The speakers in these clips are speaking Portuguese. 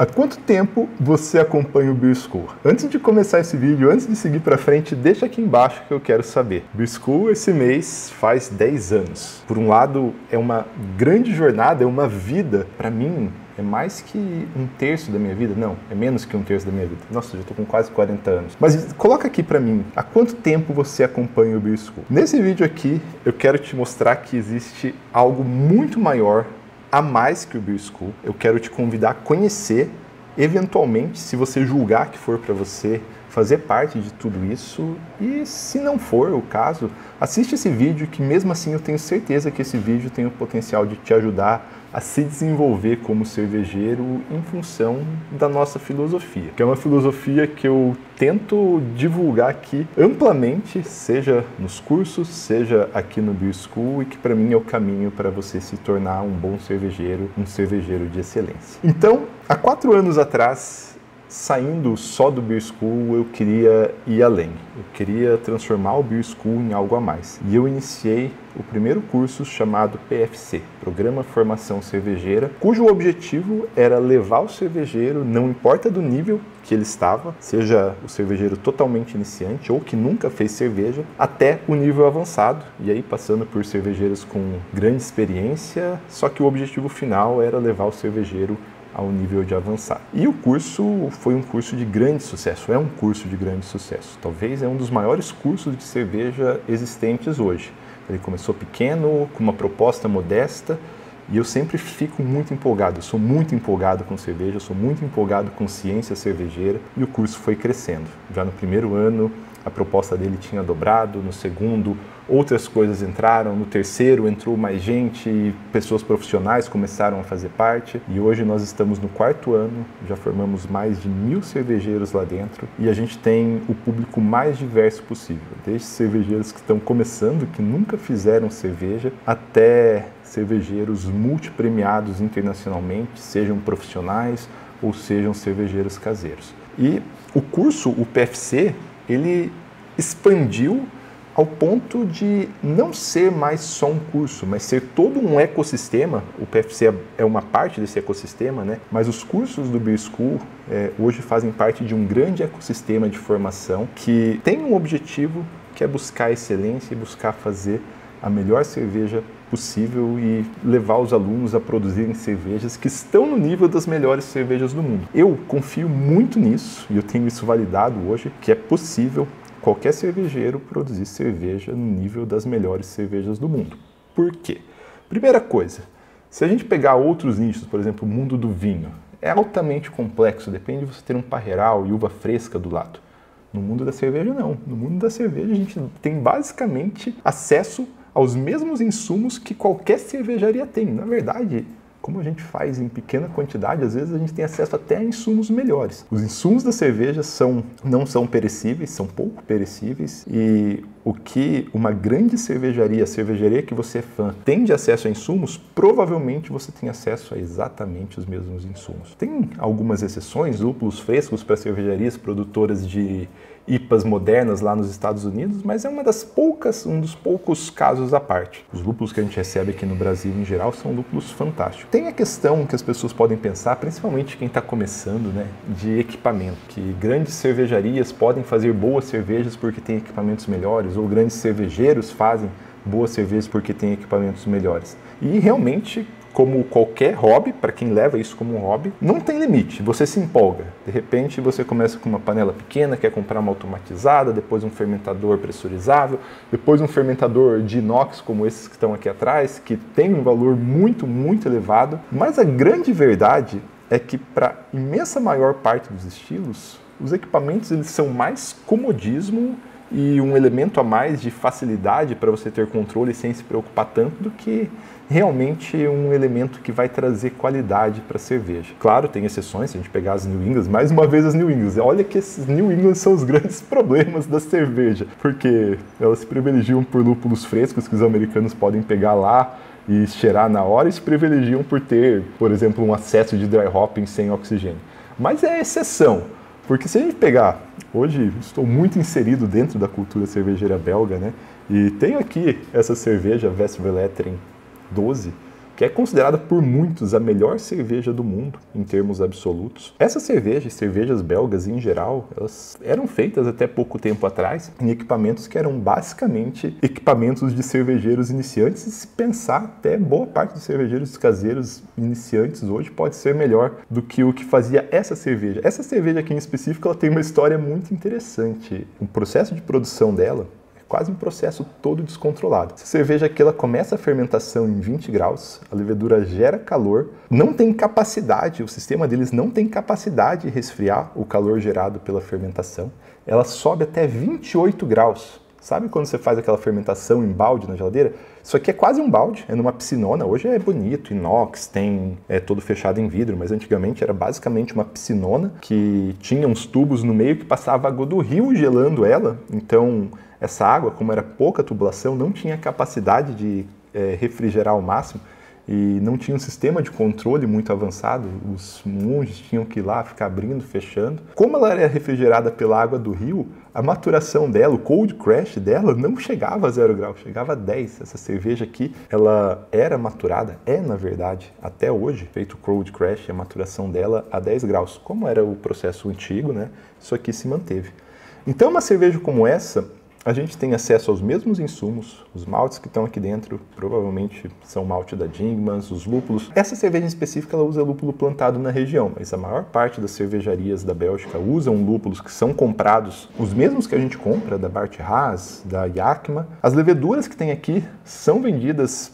Há quanto tempo você acompanha o Beer School? Antes de começar esse vídeo, antes de seguir para frente, deixa aqui embaixo que eu quero saber. Beer School esse mês faz 10 anos. Por um lado, é uma grande jornada, é uma vida. Para mim, é mais que um terço da minha vida. Não, é menos que um terço da minha vida. Nossa, já tô com quase 40 anos. Mas coloca aqui para mim, há quanto tempo você acompanha o Beer School? Nesse vídeo aqui, eu quero te mostrar que existe algo muito maior a mais que o Beer School. Eu quero te convidar a conhecer, eventualmente, se você julgar que for para você, fazer parte de tudo isso. E se não for o caso, assiste esse vídeo que mesmo assim eu tenho certeza que esse vídeo tem o potencial de te ajudar a se desenvolver como cervejeiro em função da nossa filosofia, que é uma filosofia que eu tento divulgar aqui amplamente, seja nos cursos, seja aqui no Beer School, e que para mim é o caminho para você se tornar um bom cervejeiro, um cervejeiro de excelência. Então, há 4 anos atrás, saindo só do Beer School, eu queria ir além. Eu queria transformar o Beer School em algo a mais. E eu iniciei o primeiro curso chamado PFC, Programa Formação Cervejeira, cujo objetivo era levar o cervejeiro, não importa do nível que ele estava, seja o cervejeiro totalmente iniciante ou que nunca fez cerveja, até o nível avançado, e aí passando por cervejeiros com grande experiência, só que o objetivo final era levar o cervejeiro ao nível de avançar. E o curso foi um curso de grande sucesso, é um curso de grande sucesso. Talvez é um dos maiores cursos de cerveja existentes hoje. Ele começou pequeno, com uma proposta modesta, e eu sempre fico muito empolgado. Eu sou muito empolgado com cerveja, eu sou muito empolgado com ciência cervejeira, e o curso foi crescendo. Já no primeiro ano, a proposta dele tinha dobrado, no segundo, outras coisas entraram, no terceiro entrou mais gente, e pessoas profissionais começaram a fazer parte, e hoje nós estamos no 4º ano, já formamos mais de 1000 cervejeiros lá dentro, e a gente tem o público mais diverso possível, desde cervejeiros que estão começando, que nunca fizeram cerveja, até cervejeiros multipremiados internacionalmente, sejam profissionais ou sejam cervejeiros caseiros. E o curso, o PFC, ele expandiu ao ponto de não ser mais só um curso, mas ser todo um ecossistema. O PFC é uma parte desse ecossistema, né? Mas os cursos do Beer School hoje fazem parte de um grande ecossistema de formação que tem um objetivo, que é buscar excelência e buscar fazer a melhor cerveja possível e levar os alunos a produzirem cervejas que estão no nível das melhores cervejas do mundo. Eu confio muito nisso, e eu tenho isso validado hoje, que é possível qualquer cervejeiro produzir cerveja no nível das melhores cervejas do mundo. Por quê? Primeira coisa, se a gente pegar outros nichos, por exemplo, o mundo do vinho, é altamente complexo, depende de você ter um parreiral e uva fresca do lado. No mundo da cerveja, não. No mundo da cerveja, a gente tem basicamente acesso aos mesmos insumos que qualquer cervejaria tem. Na verdade, como a gente faz em pequena quantidade, às vezes a gente tem acesso até a insumos melhores. Os insumos da cerveja não são perecíveis, são pouco perecíveis, e o que uma grande cervejaria, a cervejaria que você é fã, tem de acesso a insumos, provavelmente você tem acesso a exatamente os mesmos insumos. Tem algumas exceções, lúpulos frescos para cervejarias produtoras de IPAs modernas lá nos Estados Unidos, mas é um dos poucos casos à parte. Os lúpulos que a gente recebe aqui no Brasil, em geral, são lúpulos fantásticos. Tem a questão que as pessoas podem pensar, principalmente quem está começando, né, de equipamento, que grandes cervejarias podem fazer boas cervejas porque têm equipamentos melhores, ou grandes cervejeiros fazem boas cervejas porque têm equipamentos melhores. E realmente, como qualquer hobby, para quem leva isso como um hobby, não tem limite, você se empolga. De repente você começa com uma panela pequena, quer comprar uma automatizada, depois um fermentador pressurizável, depois um fermentador de inox como esses que estão aqui atrás, que tem um valor muito, muito elevado. Mas a grande verdade é que para a imensa maior parte dos estilos, os equipamentos eles são mais comodismo e um elemento a mais de facilidade para você ter controle sem se preocupar tanto do que realmente um elemento que vai trazer qualidade para a cerveja. Claro, tem exceções, se a gente pegar as New England, mais uma vez as New England. Olha que esses New England são os grandes problemas da cerveja, porque elas se privilegiam por lúpulos frescos que os americanos podem pegar lá e cheirar na hora, e se privilegiam por ter, por exemplo, um acesso de dry hopping sem oxigênio. Mas é exceção. Porque se a gente pegar, hoje estou muito inserido dentro da cultura cervejeira belga, né? E tenho aqui essa cerveja Westvleteren 12, que é considerada por muitos a melhor cerveja do mundo, em termos absolutos. Essas cervejas belgas em geral, elas eram feitas até pouco tempo atrás em equipamentos que eram basicamente equipamentos de cervejeiros iniciantes, e se pensar até boa parte dos cervejeiros caseiros iniciantes hoje pode ser melhor do que o que fazia essa cerveja. Essa cerveja aqui em específico, ela tem uma história muito interessante. O processo de produção dela quase um processo todo descontrolado. Essa cerveja aqui, ela começa a fermentação em 20 graus, a levedura gera calor, não tem capacidade, o sistema deles não tem capacidade de resfriar o calor gerado pela fermentação. Ela sobe até 28 graus. Sabe quando você faz aquela fermentação em balde na geladeira? Isso aqui é quase um balde, é numa piscinona. Hoje é bonito, inox, é todo fechado em vidro, mas antigamente era basicamente uma piscinona que tinha uns tubos no meio que passava água do rio gelando ela. Então essa água, como era pouca tubulação, não tinha capacidade de refrigerar ao máximo e não tinha um sistema de controle muito avançado. Os monges tinham que ir lá ficar abrindo, fechando. Como ela era refrigerada pela água do rio, a maturação dela, o cold crash dela, não chegava a 0 graus, chegava a 10. Essa cerveja aqui, ela era maturada, na verdade, até hoje, feito o cold crash, a maturação dela a 10 graus. Como era o processo antigo, né? Isso aqui se manteve. Então, uma cerveja como essa, a gente tem acesso aos mesmos insumos, os maltes que estão aqui dentro provavelmente são malte da Dingmans, os lúpulos. Essa cerveja em específico, ela usa lúpulo plantado na região, mas a maior parte das cervejarias da Bélgica usam lúpulos que são comprados, os mesmos que a gente compra, da Bart Haas, da Yakima. As leveduras que tem aqui são vendidas,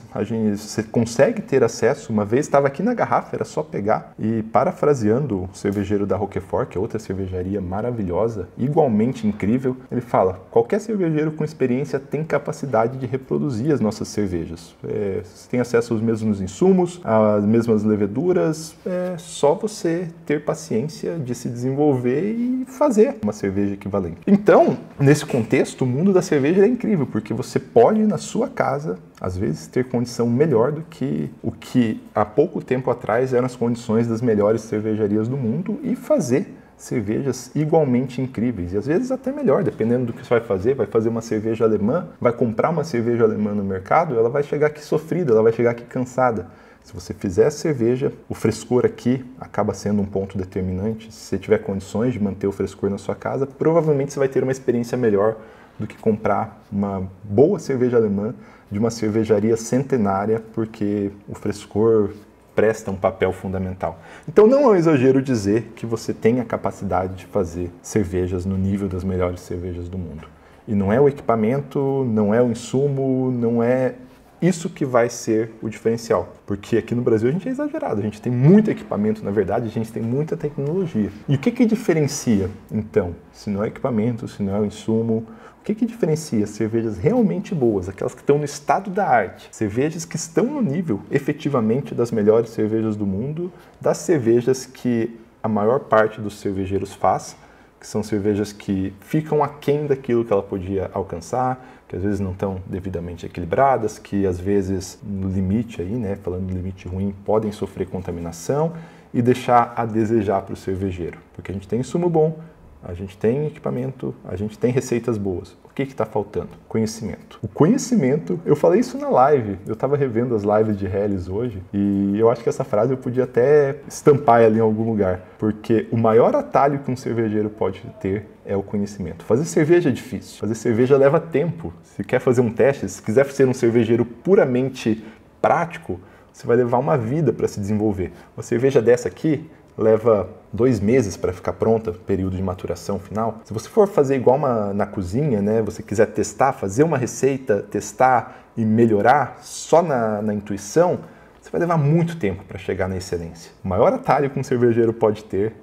você consegue ter acesso. Uma vez estava aqui na garrafa, era só pegar. E parafraseando o cervejeiro da Roquefort, que é outra cervejaria maravilhosa, igualmente incrível, ele fala: qualquer cervejeiro com experiência tem capacidade de reproduzir as nossas cervejas. Você tem acesso aos mesmos insumos, às mesmas leveduras, é só você ter paciência de se desenvolver e fazer uma cerveja equivalente. Então, nesse contexto, o mundo da cerveja é incrível, porque você pode, na sua casa, às vezes, ter condição melhor do que o que há pouco tempo atrás eram as condições das melhores cervejarias do mundo e fazer cervejas igualmente incríveis, e às vezes até melhor, dependendo do que você vai fazer uma cerveja alemã, vai comprar uma cerveja alemã no mercado, ela vai chegar aqui sofrida, ela vai chegar aqui cansada. Se você fizer a cerveja, o frescor aqui acaba sendo um ponto determinante. Se você tiver condições de manter o frescor na sua casa, provavelmente você vai ter uma experiência melhor do que comprar uma boa cerveja alemã de uma cervejaria centenária, porque o frescor presta um papel fundamental. Então não é um exagero dizer que você tem a capacidade de fazer cervejas no nível das melhores cervejas do mundo. E não é o equipamento, não é o insumo, não é isso que vai ser o diferencial. Porque aqui no Brasil a gente é exagerado, a gente tem muito equipamento, na verdade, a gente tem muita tecnologia. E o que diferencia, então, se não é equipamento, se não é o insumo? O que diferencia cervejas realmente boas, aquelas que estão no estado da arte, cervejas que estão no nível, efetivamente, das melhores cervejas do mundo, das cervejas que a maior parte dos cervejeiros faz, que são cervejas que ficam aquém daquilo que ela podia alcançar, que às vezes não estão devidamente equilibradas, que às vezes, no limite aí, né, falando de limite ruim, podem sofrer contaminação e deixar a desejar para o cervejeiro. Porque a gente tem insumo bom, a gente tem equipamento, a gente tem receitas boas. O que está faltando? Conhecimento. O conhecimento, eu falei isso na live, eu estava revendo as lives de Helles hoje e eu acho que essa frase eu podia até estampar ela em algum lugar, porque o maior atalho que um cervejeiro pode ter é o conhecimento. Fazer cerveja é difícil, fazer cerveja leva tempo. Se quer fazer um teste, se quiser ser um cervejeiro puramente prático, você vai levar uma vida para se desenvolver. Uma cerveja dessa aqui leva 2 meses para ficar pronta, período de maturação final. Se você for fazer igual na cozinha, né, você quiser testar, fazer uma receita, testar e melhorar só na intuição, você vai levar muito tempo para chegar na excelência. O maior atalho que um cervejeiro pode ter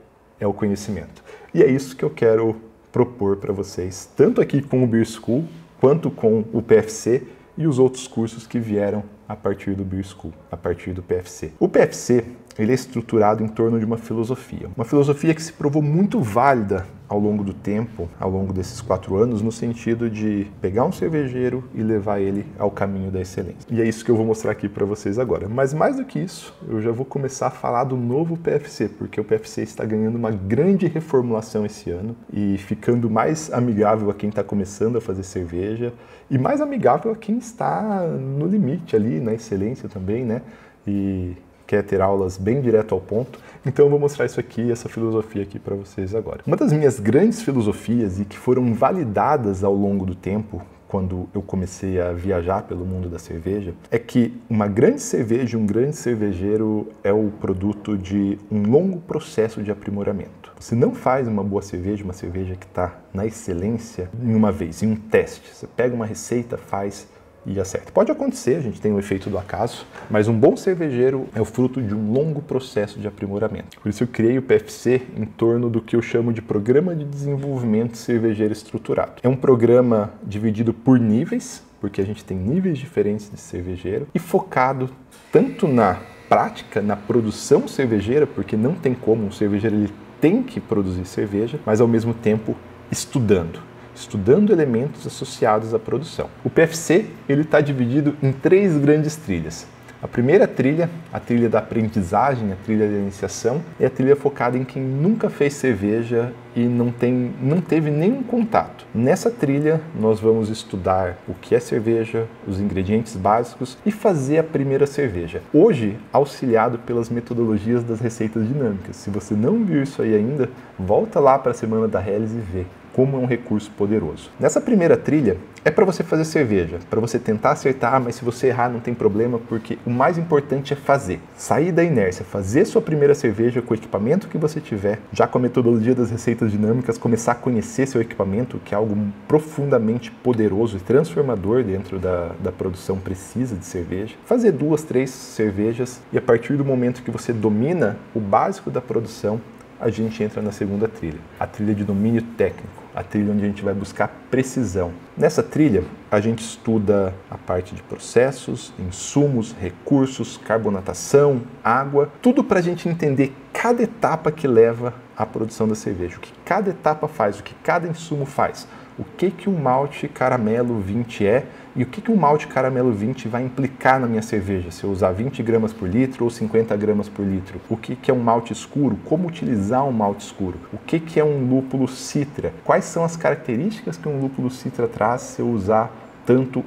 é o conhecimento. E é isso que eu quero propor para vocês, tanto aqui com o Beer School, quanto com o PFC e os outros cursos que vieram a partir do Beer School, a partir do PFC. O PFC, ele é estruturado em torno de uma filosofia que se provou muito válida ao longo do tempo, ao longo desses 4 anos, no sentido de pegar um cervejeiro e levar ele ao caminho da excelência. E é isso que eu vou mostrar aqui para vocês agora. Mas mais do que isso, eu já vou começar a falar do novo PFC, porque o PFC está ganhando uma grande reformulação esse ano e ficando mais amigável a quem está começando a fazer cerveja e mais amigável a quem está no limite ali, na excelência também, né? e quer ter aulas bem direto ao ponto, então eu vou mostrar isso aqui, essa filosofia aqui para vocês agora. Uma das minhas grandes filosofias e que foram validadas ao longo do tempo, quando eu comecei a viajar pelo mundo da cerveja, é que uma grande cerveja, um grande cervejeiro é o produto de um longo processo de aprimoramento. Você não faz uma boa cerveja, uma cerveja que está na excelência, em uma vez, em um teste. Você pega uma receita, faz e acerta. Pode acontecer, a gente tem o efeito do acaso, mas um bom cervejeiro é o fruto de um longo processo de aprimoramento. Por isso eu criei o PFC em torno do que eu chamo de Programa de Desenvolvimento Cervejeiro Estruturado. É um programa dividido por níveis, porque a gente tem níveis diferentes de cervejeiro, e focado tanto na prática, na produção cervejeira, porque não tem como, um cervejeiro ele tem que produzir cerveja, mas ao mesmo tempo estudando elementos associados à produção. O PFC ele está dividido em 3 grandes trilhas. A primeira trilha, a trilha da aprendizagem, a trilha da iniciação, é a trilha focada em quem nunca fez cerveja e não teve nenhum contato. Nessa trilha, nós vamos estudar o que é cerveja, os ingredientes básicos e fazer a primeira cerveja. Hoje, auxiliado pelas metodologias das receitas dinâmicas. Se você não viu isso aí ainda, volta lá para a Semana da Helles e vê como é um recurso poderoso. Nessa primeira trilha, é para você fazer cerveja, para você tentar acertar, mas se você errar não tem problema, porque o mais importante é fazer. Sair da inércia, fazer sua primeira cerveja com o equipamento que você tiver, já com a metodologia das receitas dinâmicas, começar a conhecer seu equipamento, que é algo profundamente poderoso e transformador dentro da produção precisa de cerveja. Fazer 2, 3 cervejas e a partir do momento que você domina o básico da produção, a gente entra na segunda trilha, a trilha de domínio técnico, a trilha onde a gente vai buscar precisão. Nessa trilha, a gente estuda a parte de processos, insumos, recursos, carbonatação, água, tudo para a gente entender cada etapa que leva à produção da cerveja, o que cada etapa faz, o que cada insumo faz, o que um malte caramelo 20 é e o que um malte caramelo 20 vai implicar na minha cerveja, se eu usar 20 gramas por litro ou 50 gramas por litro. O que é um malte escuro, como utilizar um malte escuro, o que é um lúpulo citra, quais são as características que um lúpulo citra traz se eu usar tanto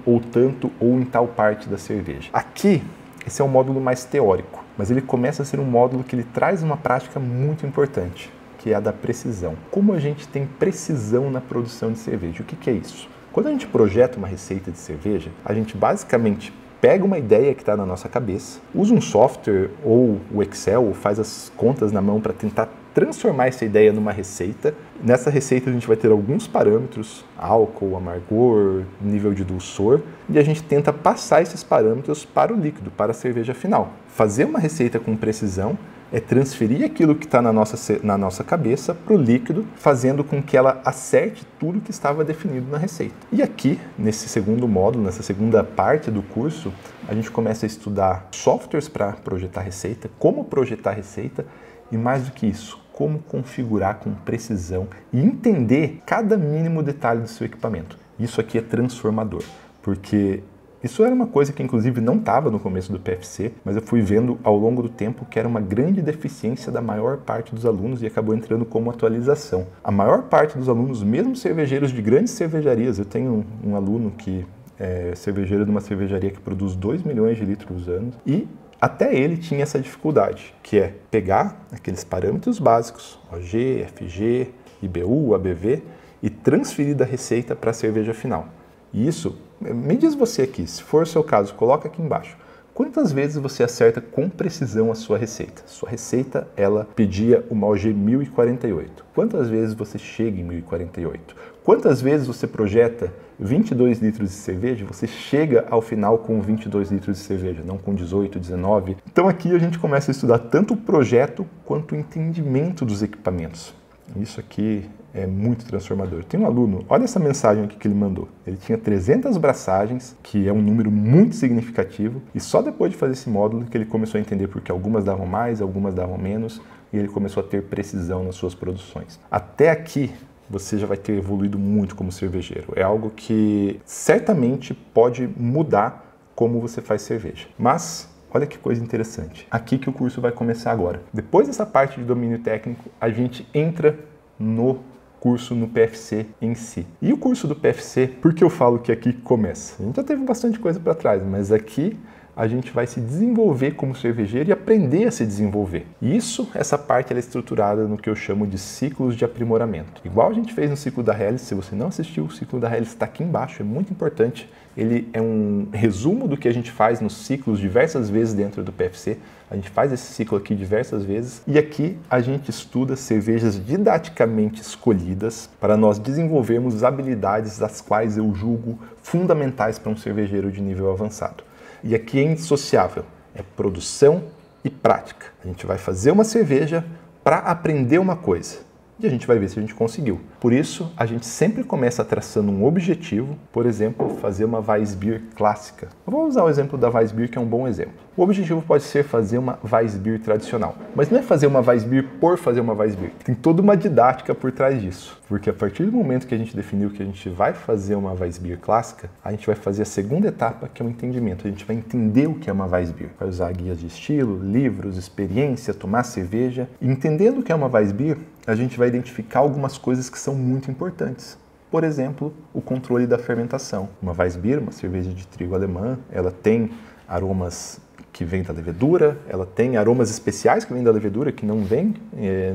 ou em tal parte da cerveja. Aqui, esse é um módulo mais teórico, mas ele começa a ser um módulo que ele traz uma prática muito importante, que é a da precisão. Como a gente tem precisão na produção de cerveja? O que é isso? Quando a gente projeta uma receita de cerveja, a gente basicamente pega uma ideia que está na nossa cabeça, usa um software ou o Excel, ou faz as contas na mão para tentar transformar essa ideia numa receita. Nessa receita a gente vai ter alguns parâmetros, álcool, amargor, nível de dulçor, e a gente tenta passar esses parâmetros para o líquido, para a cerveja final. Fazer uma receita com precisão é transferir aquilo que está na nossa cabeça para o líquido, fazendo com que ela acerte tudo que estava definido na receita. E aqui, nesse segundo módulo, nessa segunda parte do curso, a gente começa a estudar softwares para projetar receita, como projetar receita e, mais do que isso, como configurar com precisão e entender cada mínimo detalhe do seu equipamento. Isso aqui é transformador, porque isso era uma coisa que inclusive não estava no começo do PFC, mas eu fui vendo ao longo do tempo que era uma grande deficiência da maior parte dos alunos e acabou entrando como atualização. A maior parte dos alunos, mesmo cervejeiros de grandes cervejarias, eu tenho um aluno que é cervejeiro de uma cervejaria que produz 2 milhões de litros anos e até ele tinha essa dificuldade, que é pegar aqueles parâmetros básicos, OG, FG, IBU, ABV, e transferir da receita para a cerveja final. E isso, me diz você aqui, se for o seu caso, coloca aqui embaixo. Quantas vezes você acerta com precisão a sua receita? Sua receita, ela pedia uma OG 1048. Quantas vezes você chega em 1048? Quantas vezes você projeta 22 litros de cerveja, você chega ao final com 22 litros de cerveja, não com 18, 19. Então aqui a gente começa a estudar tanto o projeto quanto o entendimento dos equipamentos. Isso aqui é muito transformador. Tem um aluno, olha essa mensagem aqui que ele mandou. Ele tinha 300 braçagens, que é um número muito significativo, e só depois de fazer esse módulo que ele começou a entender porque algumas davam mais, algumas davam menos, e ele começou a ter precisão nas suas produções. Até aqui, você já vai ter evoluído muito como cervejeiro. É algo que certamente pode mudar como você faz cerveja. Mas olha que coisa interessante. Aqui que o curso vai começar agora. Depois dessa parte de domínio técnico, a gente entra no curso no PFC em si. E o curso do PFC, por que eu falo que aqui começa? A gente já teve bastante coisa para trás, mas aqui a gente vai se desenvolver como cervejeiro e aprender a se desenvolver. E essa parte ela é estruturada no que eu chamo de ciclos de aprimoramento. Igual a gente fez no ciclo da Helles, se você não assistiu, o ciclo da Helles está aqui embaixo, é muito importante. Ele é um resumo do que a gente faz nos ciclos diversas vezes dentro do PFC. A gente faz esse ciclo aqui diversas vezes e aqui a gente estuda cervejas didaticamente escolhidas para nós desenvolvermos habilidades das quais eu julgo fundamentais para um cervejeiro de nível avançado. E aqui é indissociável, é produção e prática. A gente vai fazer uma cerveja para aprender uma coisa. E a gente vai ver se a gente conseguiu. Por isso, a gente sempre começa traçando um objetivo, por exemplo, fazer uma Weissbier clássica. Eu vou usar o exemplo da Weissbier, que é um bom exemplo. O objetivo pode ser fazer uma Weissbier tradicional, mas não é fazer uma Weissbier por fazer uma Weissbier. Tem toda uma didática por trás disso, porque a partir do momento que a gente definiu que a gente vai fazer uma Weissbier clássica, a gente vai fazer a segunda etapa, que é o entendimento. A gente vai entender o que é uma Weissbier. Vai usar guias de estilo, livros, experiência, tomar cerveja. E entendendo o que é uma Weissbier, a gente vai identificar algumas coisas que são muito importantes. Por exemplo, o controle da fermentação. Uma Weissbier, uma cerveja de trigo alemã, ela tem aromas que vêm da levedura, ela tem aromas especiais que vêm da levedura, que não vêm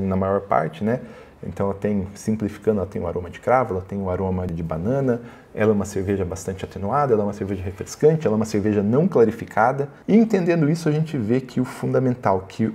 na maior parte, né? Então ela tem, simplificando, ela tem o aroma de cravo, ela tem o aroma de banana, ela é uma cerveja bastante atenuada, ela é uma cerveja refrescante, ela é uma cerveja não clarificada. E entendendo isso, a gente vê que o fundamental, que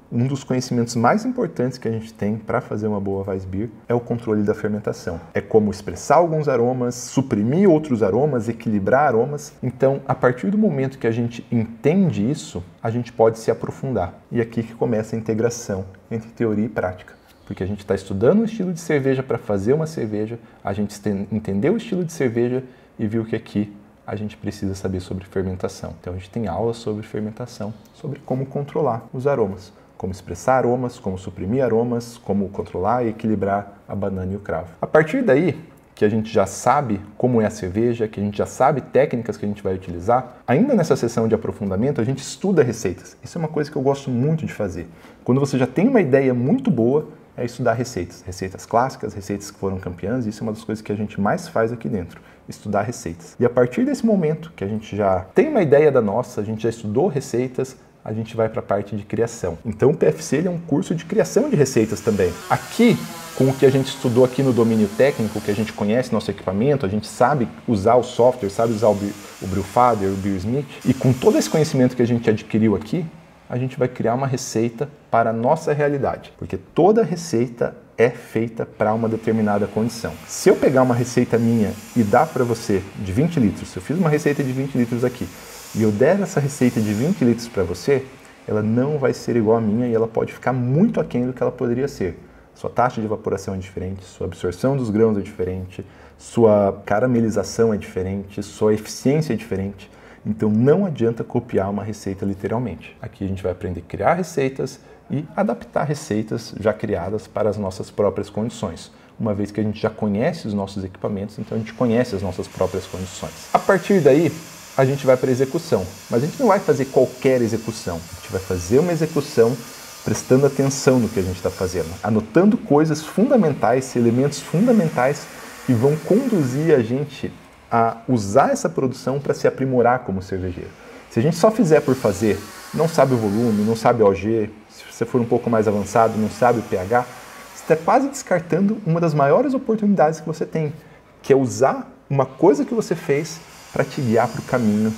um dos conhecimentos mais importantes que a gente tem para fazer uma boa Weissbier é o controle da fermentação. É como expressar alguns aromas, suprimir outros aromas, equilibrar aromas. Então, a partir do momento que a gente entende isso, a gente pode se aprofundar. E é aqui que começa a integração entre teoria e prática. Porque a gente está estudando um estilo de cerveja para fazer uma cerveja, a gente entendeu o estilo de cerveja e viu que aqui a gente precisa saber sobre fermentação. Então a gente tem aulas sobre fermentação, sobre como controlar os aromas, como expressar aromas, como suprimir aromas, como controlar e equilibrar a banana e o cravo. A partir daí, que a gente já sabe como é a cerveja, que a gente já sabe técnicas que a gente vai utilizar, ainda nessa sessão de aprofundamento a gente estuda receitas. Isso é uma coisa que eu gosto muito de fazer. Quando você já tem uma ideia muito boa, é estudar receitas. Receitas clássicas, receitas que foram campeãs, isso é uma das coisas que a gente mais faz aqui dentro, estudar receitas. E a partir desse momento que a gente já tem uma ideia da nossa, a gente já estudou receitas, a gente vai para a parte de criação. Então o PFC ele é um curso de criação de receitas também. Aqui, com o que a gente estudou aqui no domínio técnico, que a gente conhece nosso equipamento, a gente sabe usar o software, sabe usar o Brewfather, o Beersmith, e com todo esse conhecimento que a gente adquiriu aqui, a gente vai criar uma receita para a nossa realidade, porque toda receita é feita para uma determinada condição. Se eu pegar uma receita minha e dar para você de 20 litros, se eu fiz uma receita de 20 litros aqui, e eu der essa receita de 20 litros para você, ela não vai ser igual à minha e ela pode ficar muito aquém do que ela poderia ser. Sua taxa de evaporação é diferente, sua absorção dos grãos é diferente, sua caramelização é diferente, sua eficiência é diferente. Então não adianta copiar uma receita literalmente. Aqui a gente vai aprender a criar receitas e adaptar receitas já criadas para as nossas próprias condições. Uma vez que a gente já conhece os nossos equipamentos, então a gente conhece as nossas próprias condições. A partir daí, a gente vai para a execução. Mas a gente não vai fazer qualquer execução. A gente vai fazer uma execução prestando atenção no que a gente está fazendo, anotando coisas fundamentais, elementos fundamentais que vão conduzir a gente a usar essa produção para se aprimorar como cervejeiro. Se a gente só fizer por fazer, não sabe o volume, não sabe o OG, se você for um pouco mais avançado, não sabe o pH, você está quase descartando uma das maiores oportunidades que você tem, que é usar uma coisa que você fez para te guiar para o caminho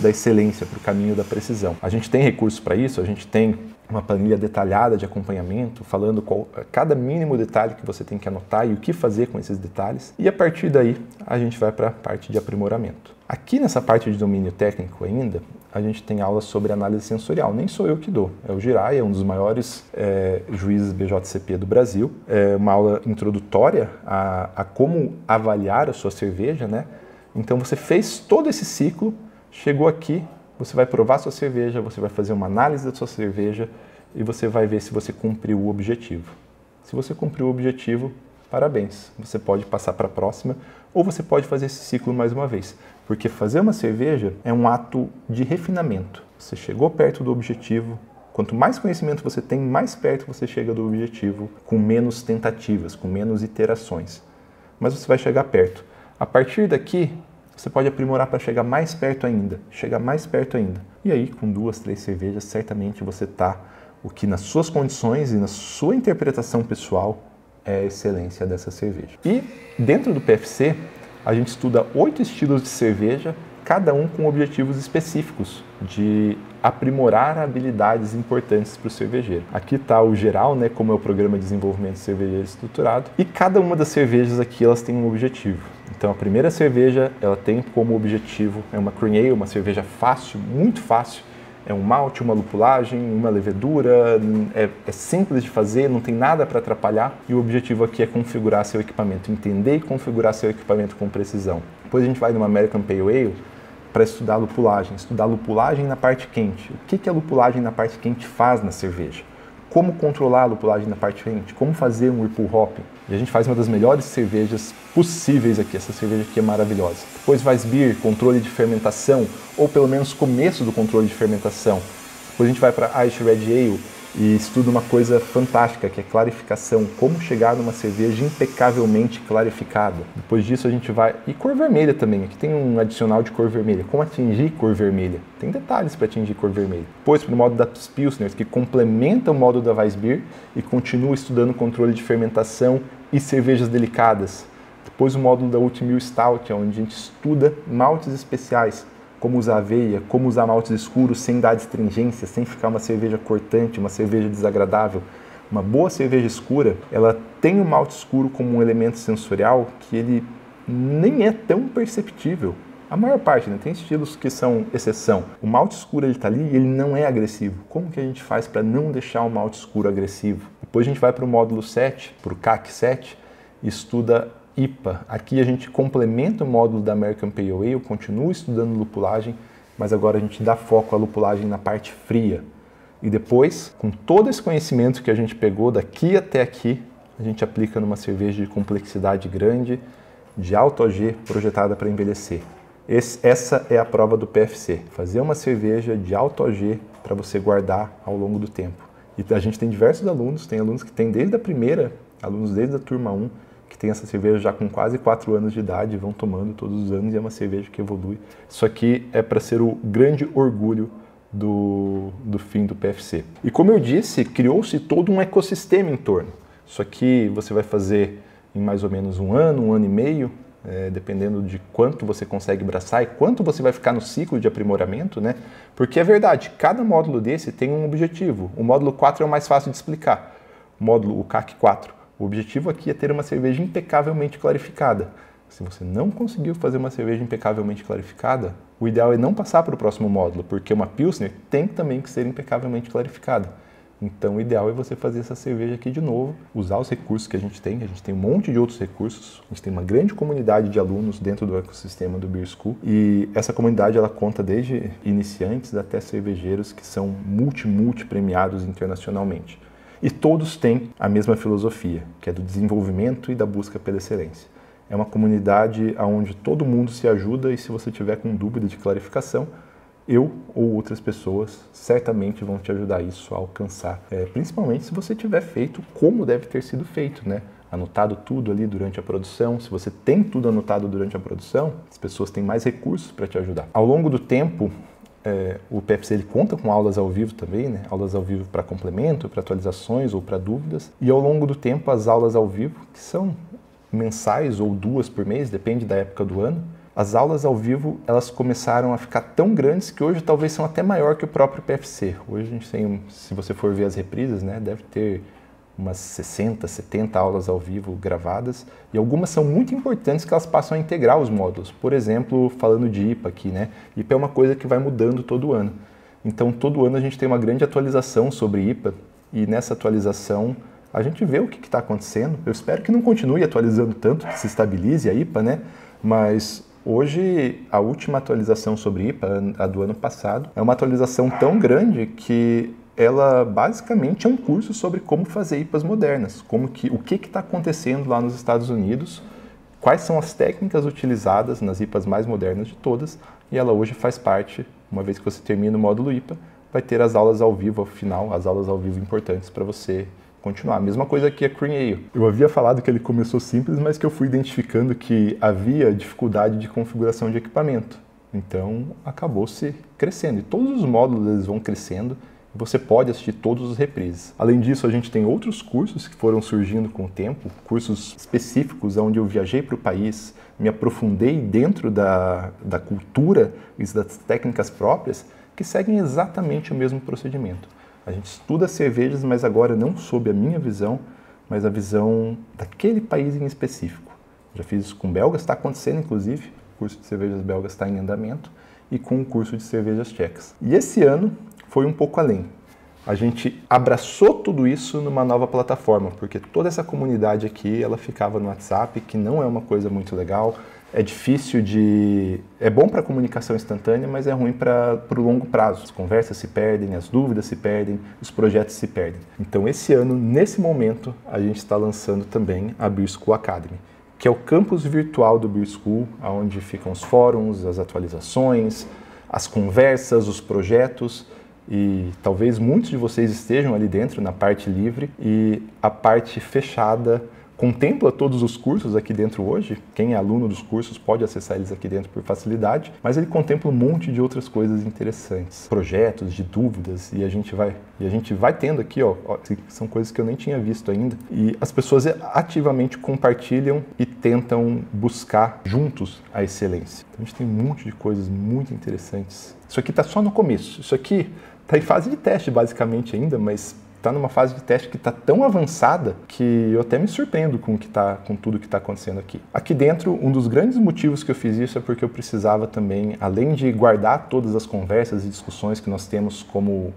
da excelência, para o caminho da precisão. A gente tem recursos para isso, a gente tem uma planilha detalhada de acompanhamento, falando cada mínimo detalhe que você tem que anotar e o que fazer com esses detalhes. E a partir daí, a gente vai para a parte de aprimoramento. Aqui nessa parte de domínio técnico ainda, a gente tem aulas sobre análise sensorial. Nem sou eu que dou, é o Girai, é um dos maiores juízes BJCP do Brasil. É uma aula introdutória a como avaliar a sua cerveja, né? Então você fez todo esse ciclo, chegou aqui, você vai provar sua cerveja, você vai fazer uma análise da sua cerveja e você vai ver se você cumpriu o objetivo. Se você cumpriu o objetivo, parabéns. Você pode passar para a próxima ou você pode fazer esse ciclo mais uma vez. Porque fazer uma cerveja é um ato de refinamento. Você chegou perto do objetivo. Quanto mais conhecimento você tem, mais perto você chega do objetivo, com menos tentativas, com menos iterações. Mas você vai chegar perto. A partir daqui, você pode aprimorar para chegar mais perto ainda, E aí, com 2, 3 cervejas, certamente você está o que nas suas condições e na sua interpretação pessoal é a excelência dessa cerveja. E dentro do PFC, a gente estuda 8 estilos de cerveja, cada um com objetivos específicos de aprimorar habilidades importantes para o cervejeiro. Aqui está o geral, né, como é o programa de desenvolvimento cervejeiro estruturado, e cada uma das cervejas aqui elas tem um objetivo. Então a primeira cerveja ela tem como objetivo, é uma cream ale, uma cerveja fácil, muito fácil, é um malte, uma lupulagem, uma levedura, é simples de fazer, não tem nada para atrapalhar, e o objetivo aqui é configurar seu equipamento, entender e configurar seu equipamento com precisão. Depois a gente vai numa American Pale Ale para estudar lupulagem na parte quente. O que a lupulagem na parte quente faz na cerveja? Como controlar a lupulagem na parte quente? Como fazer um whirlpool hopping? E a gente faz uma das melhores cervejas possíveis aqui. Essa cerveja aqui é maravilhosa. Depois Weissbier, controle de fermentação, ou pelo menos começo do controle de fermentação. Depois a gente vai para Irish Red Ale e estuda uma coisa fantástica, que é clarificação. Como chegar numa cerveja impecavelmente clarificada. Depois disso a gente vai... E cor vermelha também. Aqui tem um adicional de cor vermelha. Como atingir cor vermelha? Tem detalhes para atingir cor vermelha. Depois para o módulo das Pilsners, que complementa o módulo da Weissbier e continua estudando controle de fermentação e cervejas delicadas. Depois o módulo da Oatmeal Stout, onde a gente estuda maltes especiais, como usar aveia, como usar maltes escuros sem dar astringência, sem ficar uma cerveja cortante, uma cerveja desagradável. Uma boa cerveja escura, ela tem o malte escuro como um elemento sensorial que ele nem é tão perceptível. A maior parte, né? Tem estilos que são exceção. O malte escuro ele está ali e ele não é agressivo. Como que a gente faz para não deixar o malte escuro agressivo? Depois a gente vai para o módulo 7, para o CAC 7, e estuda IPA. Aqui a gente complementa o módulo da American Pale Ale, continua estudando lupulagem, mas agora a gente dá foco à lupulagem na parte fria. E depois, com todo esse conhecimento que a gente pegou daqui até aqui, a gente aplica numa cerveja de complexidade grande, de alto OG, projetada para envelhecer. Essa é a prova do PFC, fazer uma cerveja de alto OG para você guardar ao longo do tempo. E a gente tem diversos alunos, tem alunos que têm desde a primeira, alunos desde a turma 1, que tem essa cerveja já com quase 4 anos de idade, vão tomando todos os anos e é uma cerveja que evolui. Isso aqui é para ser o grande orgulho do fim do PFC. E como eu disse, criou-se todo um ecossistema em torno. Isso aqui você vai fazer em mais ou menos um ano e meio, dependendo de quanto você consegue braçar e quanto você vai ficar no ciclo de aprimoramento, né? Porque é verdade, cada módulo desse tem um objetivo. O módulo 4 é o mais fácil de explicar. O CAC 4. O objetivo aqui é ter uma cerveja impecavelmente clarificada. Se você não conseguiu fazer uma cerveja impecavelmente clarificada, o ideal é não passar para o próximo módulo, porque uma Pilsner tem também que ser impecavelmente clarificada. Então o ideal é você fazer essa cerveja aqui de novo, usar os recursos que a gente tem um monte de outros recursos, a gente tem uma grande comunidade de alunos dentro do ecossistema do Beer School, e essa comunidade ela conta desde iniciantes até cervejeiros que são multi premiados internacionalmente. E todos têm a mesma filosofia, que é do desenvolvimento e da busca pela excelência. É uma comunidade onde todo mundo se ajuda e se você tiver com dúvida de clarificação, eu ou outras pessoas certamente vão te ajudar isso a alcançar. Principalmente se você tiver feito como deve ter sido feito, né? Anotado tudo ali durante a produção. Se você tem tudo anotado durante a produção, as pessoas têm mais recursos para te ajudar. Ao longo do tempo, o PFC ele conta com aulas ao vivo também, né? Aulas ao vivo para complemento, para atualizações ou para dúvidas. E ao longo do tempo, as aulas ao vivo, que são mensais ou 2 por mês, depende da época do ano, as aulas ao vivo elas começaram a ficar tão grandes que hoje talvez são até maior que o próprio PFC. Hoje a gente tem, se você for ver as reprises, né, deve ter umas 60, 70 aulas ao vivo gravadas, e algumas são muito importantes que elas passam a integrar os módulos. Por exemplo, falando de IPA aqui, né? IPA é uma coisa que vai mudando todo ano. Então, todo ano a gente tem uma grande atualização sobre IPA, e nessa atualização a gente vê o que está acontecendo. Eu espero que não continue atualizando tanto, que se estabilize a IPA, né? Mas hoje, a última atualização sobre IPA, a do ano passado, é uma atualização tão grande que ela basicamente é um curso sobre como fazer IPAs modernas, o que está acontecendo lá nos Estados Unidos, quais são as técnicas utilizadas nas IPAs mais modernas de todas, e ela hoje faz parte, uma vez que você termina o módulo IPA, vai ter as aulas ao vivo ao final, as aulas ao vivo importantes para você continuar. A mesma coisa aqui a Cream Ale. Eu havia falado que ele começou simples, mas que eu fui identificando que havia dificuldade de configuração de equipamento. Então, acabou se crescendo. E todos os módulos eles vão crescendo. Você pode assistir todos os reprises. Além disso, a gente tem outros cursos que foram surgindo com o tempo, cursos específicos onde eu viajei para o país, me aprofundei dentro da cultura e das técnicas próprias, que seguem exatamente o mesmo procedimento. A gente estuda cervejas, mas agora não sob a minha visão, mas a visão daquele país em específico. Já fiz isso com belgas, está acontecendo inclusive, o curso de cervejas belgas está em andamento, e com o curso de cervejas tchecas. E esse ano foi um pouco além. A gente abraçou tudo isso numa nova plataforma, porque toda essa comunidade aqui, ela ficava no WhatsApp, que não é uma coisa muito legal, é difícil de... é bom para comunicação instantânea, mas é ruim para o longo prazo. As conversas se perdem, as dúvidas se perdem, os projetos se perdem. Então esse ano, nesse momento, a gente está lançando também a Beer School Academy, que é o campus virtual do Beer School, onde ficam os fóruns, as atualizações, as conversas, os projetos, e talvez muitos de vocês estejam ali dentro na parte livre, e a parte fechada contempla todos os cursos aqui dentro hoje. Quem é aluno dos cursos pode acessar eles aqui dentro por facilidade, mas ele contempla um monte de outras coisas interessantes, projetos, de dúvidas, e a gente vai tendo aqui, ó, são coisas que eu nem tinha visto ainda, e as pessoas ativamente compartilham e tentam buscar juntos a excelência. Então, a gente tem um monte de coisas muito interessantes. Isso aqui está só no começo, isso aqui está em fase de teste basicamente ainda, mas está numa fase de teste que está tão avançada que eu até me surpreendo com tudo que está acontecendo aqui. Aqui dentro, um dos grandes motivos que eu fiz isso é porque eu precisava também, além de guardar todas as conversas e discussões que nós temos como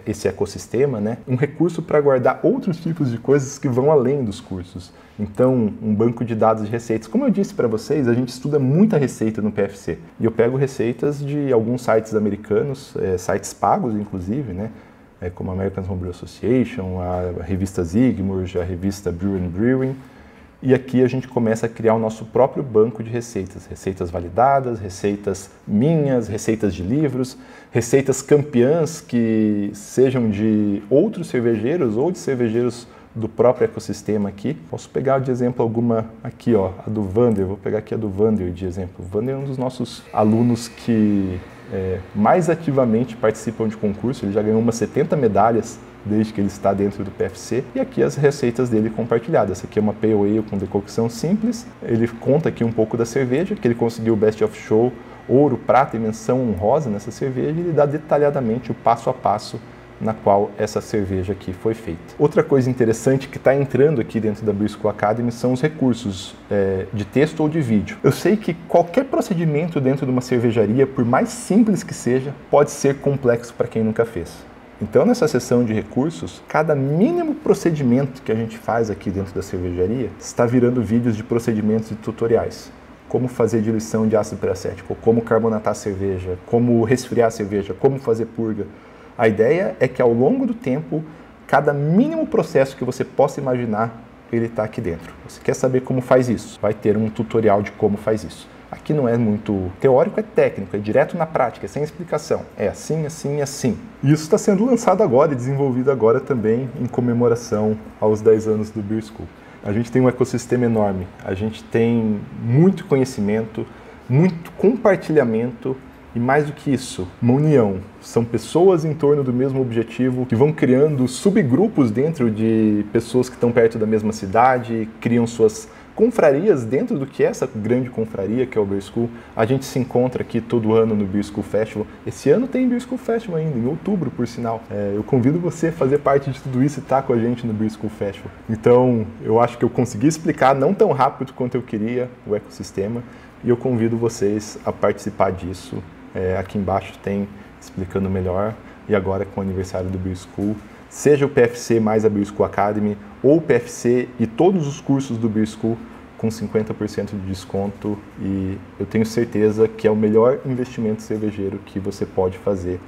esse ecossistema, né, um recurso para guardar outros tipos de coisas que vão além dos cursos. Então, um banco de dados de receitas. Como eu disse para vocês, a gente estuda muita receita no PFC. E eu pego receitas de alguns sites americanos, sites pagos inclusive, né, como a American Homebrew Association, a revista Zigmund, a revista Brew and Brewing, e aqui a gente começa a criar o nosso próprio banco de receitas, receitas validadas, receitas minhas, receitas de livros, receitas campeãs que sejam de outros cervejeiros ou de cervejeiros do próprio ecossistema aqui. Posso pegar de exemplo alguma aqui, ó, a do Vander, vou pegar aqui a do Vander de exemplo. O Vander é um dos nossos alunos que mais ativamente participam de concurso, ele já ganhou umas 70 medalhas desde que ele está dentro do PFC, e aqui as receitas dele compartilhadas. Essa aqui é uma Pale Ale com decocção simples, ele conta aqui um pouco da cerveja, que ele conseguiu o Best of Show, ouro, prata e menção honrosa nessa cerveja, e ele dá detalhadamente o passo a passo na qual essa cerveja aqui foi feita. Outra coisa interessante que está entrando aqui dentro da Beer School Academy são os recursos de texto ou de vídeo. Eu sei que qualquer procedimento dentro de uma cervejaria, por mais simples que seja, pode ser complexo para quem nunca fez. Então, nessa seção de recursos, cada mínimo procedimento que a gente faz aqui dentro da cervejaria está virando vídeos de procedimentos e tutoriais. Como fazer diluição de ácido peracético, como carbonatar a cerveja, como resfriar a cerveja, como fazer purga. A ideia é que ao longo do tempo, cada mínimo processo que você possa imaginar, ele está aqui dentro. Você quer saber como faz isso? Vai ter um tutorial de como faz isso. Aqui não é muito teórico, é técnico, é direto na prática, é sem explicação. É assim, assim, assim. Isso está sendo lançado agora e desenvolvido agora também em comemoração aos 10 anos do Beer School. A gente tem um ecossistema enorme, a gente tem muito conhecimento, muito compartilhamento, e mais do que isso, uma união. São pessoas em torno do mesmo objetivo que vão criando subgrupos dentro de pessoas que estão perto da mesma cidade, criam suas confrarias dentro do que é essa grande confraria que é o Beer School. A gente se encontra aqui todo ano no Beer School Festival. Esse ano tem Beer School Festival ainda, em outubro, por sinal. Eu convido você a fazer parte de tudo isso e estar com a gente no Beer School Festival. Então, eu acho que eu consegui explicar, não tão rápido quanto eu queria, o ecossistema, e eu convido vocês a participar disso. Aqui embaixo tem explicando melhor, e agora com o aniversário do Beer School, seja o PFC mais a Beer School Academy, ou o PFC e todos os cursos do Beer School com 50% de desconto, e eu tenho certeza que é o melhor investimento cervejeiro que você pode fazer,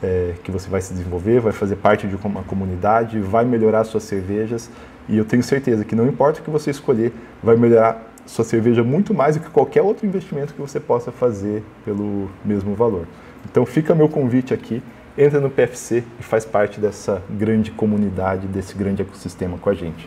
que você vai se desenvolver, vai fazer parte de uma comunidade, vai melhorar suas cervejas, e eu tenho certeza que não importa o que você escolher, vai melhorar sua cerveja muito mais do que qualquer outro investimento que você possa fazer pelo mesmo valor. Então fica meu convite aqui, entra no PFC e faz parte dessa grande comunidade, desse grande ecossistema com a gente.